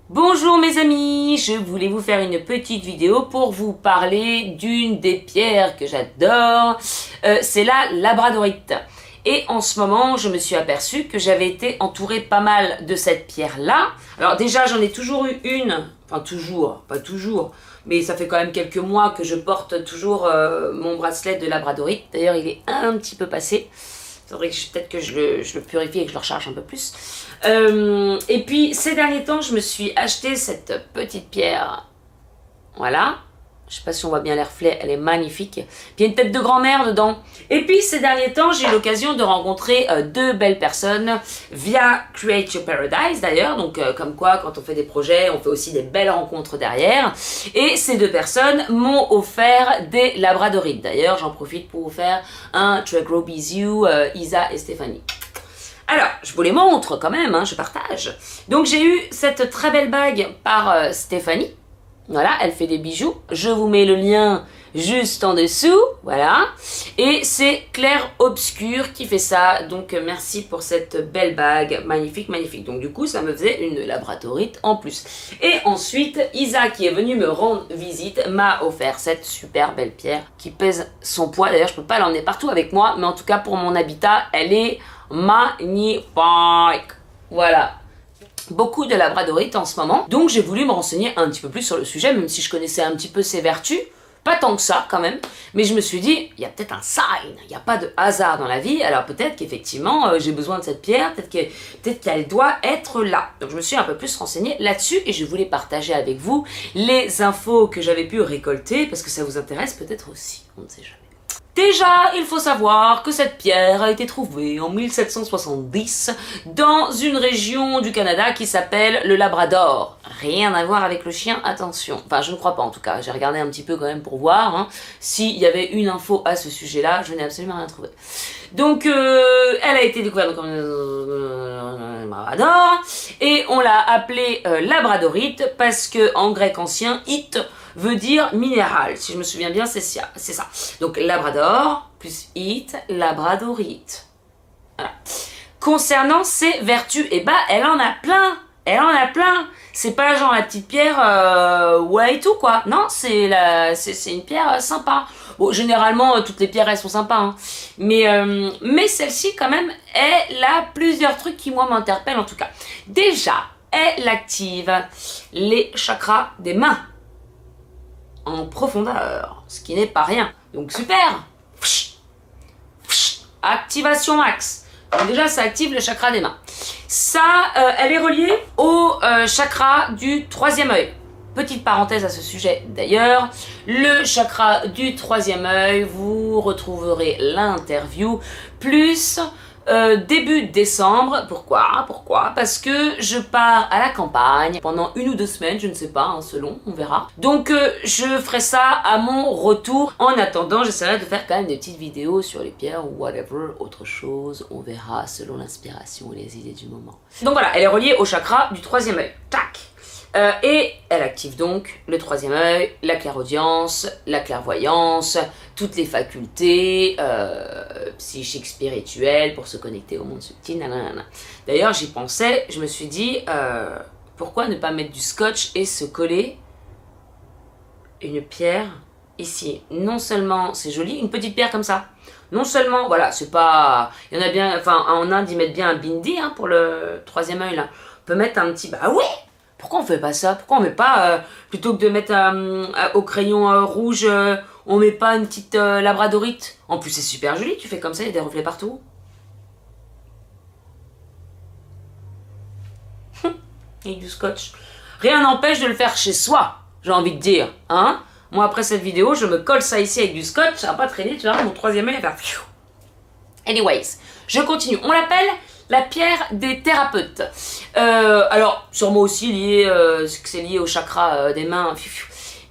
Bonjour mes amis, je voulais vous faire une petite vidéo pour vous parler d'une des pierres que j'adore, c'est la labradorite. Et en ce moment, je me suis aperçue que j'avais été entourée pas mal de cette pierre-là. Alors déjà, j'en ai toujours eu une, enfin toujours, pas toujours, mais ça fait quand même quelques mois que je porte toujours mon bracelet de labradorite. D'ailleurs, il est un petit peu passé. Il faudrait que peut-être que je le purifie et que je le recharge un peu plus. Et puis, ces derniers temps, je me suis acheté cette petite pierre. Voilà. Je sais pas si on voit bien les reflets, elle est magnifique. Puis il y a une tête de grand-mère dedans. Et puis ces derniers temps, j'ai eu l'occasion de rencontrer deux belles personnes via Create Your Paradise d'ailleurs. Donc comme quoi, quand on fait des projets, on fait aussi des belles rencontres derrière. Et ces deux personnes m'ont offert des labradorites. D'ailleurs, j'en profite pour vous faire un très gros bisou, Isa et Stéphanie. Alors, je vous les montre quand même, je partage. Donc j'ai eu cette très belle bague par Stéphanie. Voilà, elle fait des bijoux. Je vous mets le lien juste en dessous. Voilà. Et c'est Claire Obscur qui fait ça. Donc, merci pour cette belle bague. Magnifique, magnifique. Donc, du coup, ça me faisait une labradorite en plus. Et ensuite, Isa, qui est venue me rendre visite, m'a offert cette super belle pierre qui pèse son poids. D'ailleurs, je peux pas l'emmener partout avec moi. Mais en tout cas, pour mon habitat, elle est magnifique. Voilà. Beaucoup de labradorite en ce moment, donc j'ai voulu me renseigner un petit peu plus sur le sujet, même si je connaissais un petit peu ses vertus, pas tant que ça quand même, mais je me suis dit, il y a peut-être un sign, il n'y a pas de hasard dans la vie, alors peut-être qu'effectivement j'ai besoin de cette pierre, peut-être qu'elle doit être là. Donc je me suis un peu plus renseignée là-dessus et je voulais partager avec vous les infos que j'avais pu récolter, parce que ça vous intéresse peut-être aussi, on ne sait jamais. Déjà, il faut savoir que cette pierre a été trouvée en 1770 dans une région du Canada qui s'appelle le Labrador. Rien à voir avec le chien, attention. Enfin, je ne crois pas en tout cas. J'ai regardé un petit peu quand même pour voir s'il y avait une info à ce sujet-là. Je n'ai absolument rien trouvé. Donc, elle a été découverte comme Labrador et on l'a appelée labradorite parce que en grec ancien, it veut dire minéral, si je me souviens bien, c'est ça. Donc labrador plus it, labradorite. Voilà. Concernant ses vertus, eh ben elle en a plein. Elle en a plein. C'est pas genre la petite pierre ouais et tout quoi. Non, c'est une pierre sympa. Bon, généralement toutes les pierres elles sont sympas, mais celle-ci quand même, elle a plusieurs trucs qui moi m'interpellent en tout cas. Déjà, elle active les chakras des mains en profondeur, ce qui n'est pas rien. Donc super. Activation max. Donc déjà, ça active le chakra des mains. Ça, elle est reliée au chakra du troisième œil. Petite parenthèse à ce sujet d'ailleurs, le chakra du troisième œil, vous retrouverez l'interview plus début décembre. Pourquoi? Parce que je pars à la campagne pendant 1 ou 2 semaines, je ne sais pas, selon, on verra. Donc je ferai ça à mon retour. En attendant, j'essaierai de faire quand même des petites vidéos sur les pierres ou whatever, autre chose, on verra selon l'inspiration et les idées du moment. Donc voilà, elle est reliée au chakra du troisième œil. Tac! Et elle active donc le troisième œil, la clairaudience, la clairvoyance, toutes les facultés psychiques, spirituelles pour se connecter au monde subtil. D'ailleurs, j'y pensais, je me suis dit, pourquoi ne pas mettre du scotch et se coller une pierre ici? Non seulement c'est joli, une petite pierre comme ça. Non seulement, voilà, c'est pas... Il y en a bien, enfin en Inde ils mettent bien un bindi pour le troisième œil là. On peut mettre un petit... Bah oui! Pourquoi on fait pas ça? Pourquoi on met pas, plutôt que de mettre au crayon rouge, on met pas une petite labradorite? En plus c'est super joli, tu fais comme ça, il y a des reflets partout. Et du scotch. Rien n'empêche de le faire chez soi, j'ai envie de dire. Moi après cette vidéo, je me colle ça ici avec du scotch, ça va pas traîner, tu vois, mon troisième œil va faire... Anyways, je continue. On l'appelle la pierre des thérapeutes. Alors, sûrement aussi lié, c'est lié au chakra des mains,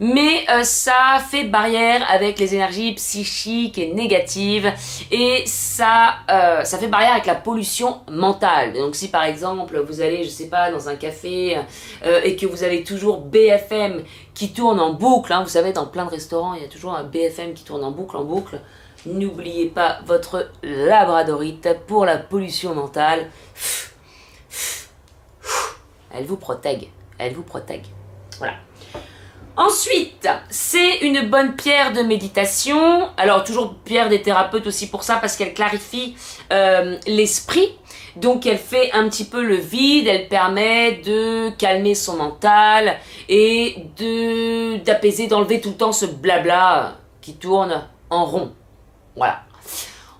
mais ça fait barrière avec les énergies psychiques et négatives, et ça fait barrière avec la pollution mentale. Donc si par exemple vous allez, je sais pas, dans un café et que vous avez toujours BFM qui tourne en boucle, vous savez, dans plein de restaurants, il y a toujours un BFM qui tourne en boucle, n'oubliez pas votre labradorite pour la pollution mentale. Elle vous protège. Elle vous protège. Voilà. Ensuite, c'est une bonne pierre de méditation. Alors, toujours pierre des thérapeutes aussi pour ça, parce qu'elle clarifie l'esprit. Donc, elle fait un petit peu le vide, elle permet de calmer son mental et d'apaiser, d'enlever tout le temps ce blabla qui tourne en rond. Voilà.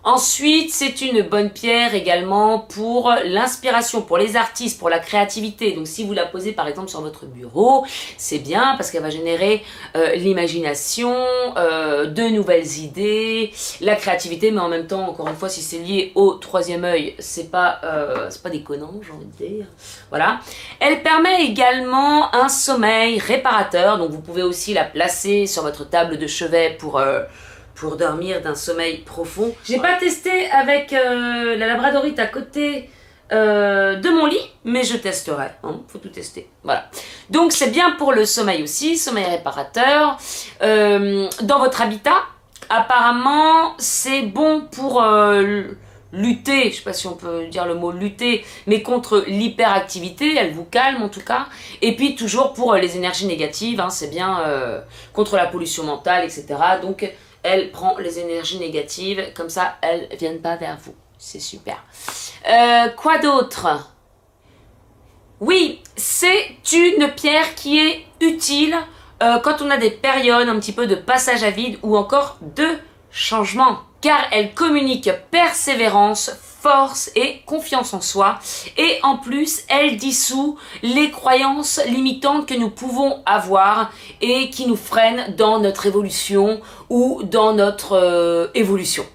Ensuite, c'est une bonne pierre également pour l'inspiration, pour les artistes, pour la créativité. Donc, si vous la posez par exemple sur votre bureau, c'est bien parce qu'elle va générer l'imagination, de nouvelles idées, la créativité, mais en même temps, encore une fois, si c'est lié au troisième œil, c'est pas déconnant, j'ai envie de dire. Voilà. Elle permet également un sommeil réparateur. Donc, vous pouvez aussi la placer sur votre table de chevet pour dormir d'un sommeil profond. J'ai pas testé avec la labradorite à côté de mon lit, mais je testerai, hein, faut tout tester. Voilà. Donc c'est bien pour le sommeil aussi, sommeil réparateur. Dans votre habitat, apparemment c'est bon pour lutter, je sais pas si on peut dire le mot lutter, mais contre l'hyperactivité, elle vous calme en tout cas. Et puis toujours pour les énergies négatives, hein, c'est bien contre la pollution mentale, etc. Donc elle prend les énergies négatives, comme ça, elles ne viennent pas vers vous. C'est super. Quoi d'autre? Oui, c'est une pierre qui est utile quand on a des périodes un petit peu de passage à vide ou encore de changement. Car elle communique persévérance, force et confiance en soi. Et en plus, elle dissout les croyances limitantes que nous pouvons avoir et qui nous freinent dans notre évolution ou dans notre évolution.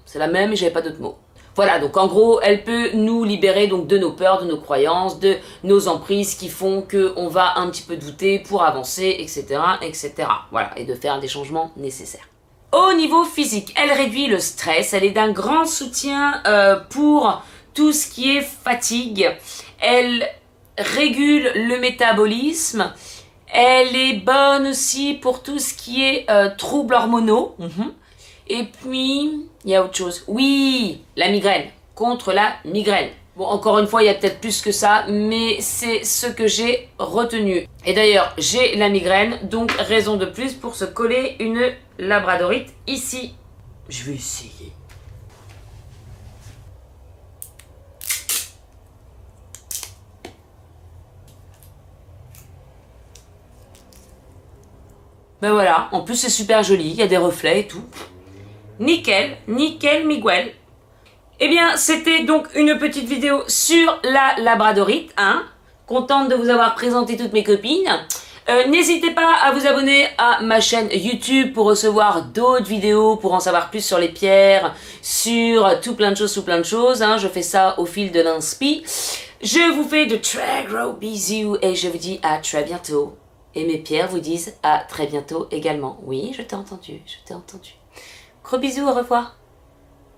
C'est la même, j'avais pas d'autres mots. Voilà, donc en gros, elle peut nous libérer donc de nos peurs, de nos croyances, de nos emprises qui font qu'on va un petit peu douter pour avancer, etc., etc. Voilà, et de faire des changements nécessaires. Au niveau physique, elle réduit le stress, elle est d'un grand soutien pour tout ce qui est fatigue, elle régule le métabolisme, elle est bonne aussi pour tout ce qui est troubles hormonaux. Et puis, il y a autre chose. Oui, la migraine, contre la migraine. Bon, encore une fois, il y a peut-être plus que ça, mais c'est ce que j'ai retenu. Et d'ailleurs, j'ai la migraine, donc raison de plus pour se coller une labradorite ici. Je vais essayer. Ben voilà, en plus c'est super joli, il y a des reflets et tout. Nickel, nickel, Miguel. Eh bien, c'était donc une petite vidéo sur la labradorite, hein. Contente de vous avoir présenté toutes mes copines. N'hésitez pas à vous abonner à ma chaîne YouTube pour recevoir d'autres vidéos, pour en savoir plus sur les pierres, sur tout plein de choses, hein. Je fais ça au fil de l'inspi. Je vous fais de très gros bisous et je vous dis à très bientôt. Et mes pierres vous disent à très bientôt également. Oui, je t'ai entendu, je t'ai entendu. Gros bisous, au revoir.